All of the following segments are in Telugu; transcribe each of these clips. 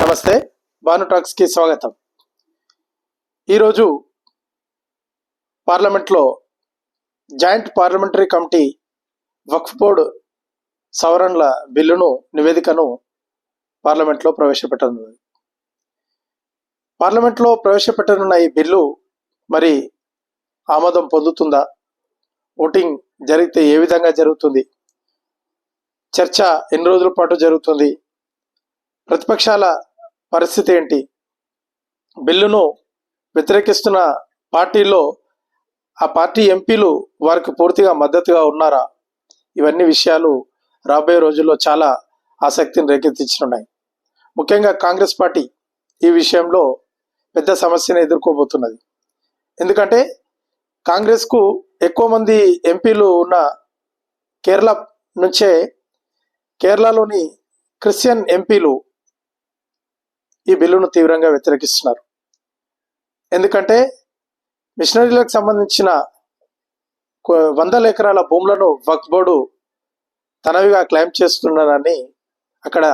నమస్తే, భాను టాక్స్ కి స్వాగతం. ఈరోజు పార్లమెంట్లో జాయింట్ పార్లమెంటరీ కమిటీ వక్ఫ్ బోర్డు సవరణల బిల్లును నివేదికను పార్లమెంట్లో ప్రవేశపెట్టనుంది. పార్లమెంట్లో ప్రవేశపెట్టనున్న ఈ బిల్లు మరి ఆమోదం పొందుతుందా? ఓటింగ్ జరిగితే ఏ విధంగా జరుగుతుంది? చర్చ ఎన్ని రోజుల పాటు జరుగుతుంది? ప్రతిపక్షాల పరిస్థితి ఏంటి? బిల్లును వ్యతిరేకిస్తున్న పార్టీలో ఆ పార్టీ ఎంపీలు వారికి పూర్తిగా మద్దతుగా ఉన్నారా? ఇవన్నీ విషయాలు రాబోయే రోజుల్లో చాలా ఆసక్తిని రేకెత్తించనున్నాయి. ముఖ్యంగా కాంగ్రెస్ పార్టీ ఈ విషయంలో పెద్ద సమస్యను ఎదుర్కోబోతున్నది. ఎందుకంటే కాంగ్రెస్కు ఎక్కువ మంది ఎంపీలు ఉన్న కేరళ నుంచే కేరళలోని క్రిస్టియన్ ఎంపీలు ఈ బిల్లును తీవ్రంగా వ్యతిరేకిస్తున్నారు. ఎందుకంటే మిషనరీలకు సంబంధించిన వందల ఎకరాల భూములను వక్ఫ్ బోర్డు తనవిగా క్లెయిమ్ చేస్తున్నారని అక్కడ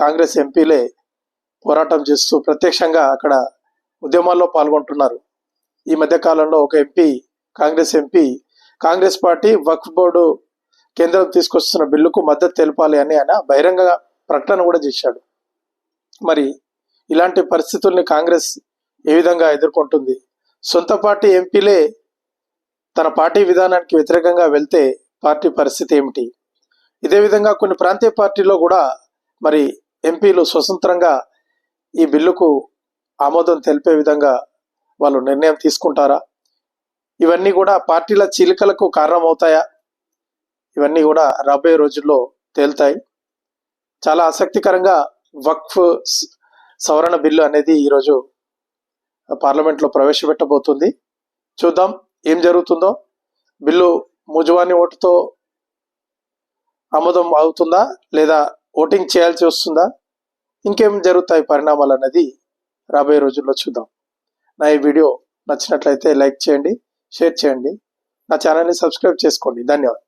కాంగ్రెస్ ఎంపీలే పోరాటం చేస్తూ ప్రత్యక్షంగా అక్కడ ఉద్యమాల్లో పాల్గొంటున్నారు. ఈ మధ్య కాలంలో ఒక MP, Congress MP, Congress party Waqf board కేంద్రం తీసుకొస్తున్న బిల్లుకు మద్దతు తెలపాలి అని ఆయన బహిరంగ ప్రకటన కూడా చేశాడు. మరి ఇలాంటి పరిస్థితుల్ని కాంగ్రెస్ ఏ విధంగా ఎదుర్కొంటుంది? సొంత పార్టీ ఎంపీలే తన పార్టీ విధానానికి వ్యతిరేకంగా వెళ్తే పార్టీ పరిస్థితి ఏమిటి? ఇదే విధంగా కొన్ని ప్రాంతీయ పార్టీలో కూడా మరి ఎంపీలు స్వతంత్రంగా ఈ బిల్లుకు ఆమోదం తెలిపే విధంగా వాళ్ళు నిర్ణయం తీసుకుంటారా? ఇవన్నీ కూడా పార్టీల చీలికలకు కారణమవుతాయా? ఇవన్నీ కూడా రాబోయే రోజుల్లో తేలుతాయి. చాలా ఆసక్తికరంగా వక్ఫ్ సవరణ బిల్లు అనేది ఈరోజు పార్లమెంట్లో ప్రవేశపెట్టబోతుంది. చూద్దాం ఏం జరుగుతుందో. బిల్లు మూజువాని ఓటుతో ఆమోదం అవుతుందా లేదా ఓటింగ్ చేయాల్సి వస్తుందా? ఇంకేం జరుగుతాయి పరిణామాలు అనేది రాబోయే రోజుల్లో చూద్దాం. నా ఈ వీడియో నచ్చినట్లయితే లైక్ చేయండి, షేర్ చేయండి, నా ఛానల్ని సబ్స్క్రైబ్ చేసుకోండి. ధన్యవాదాలు.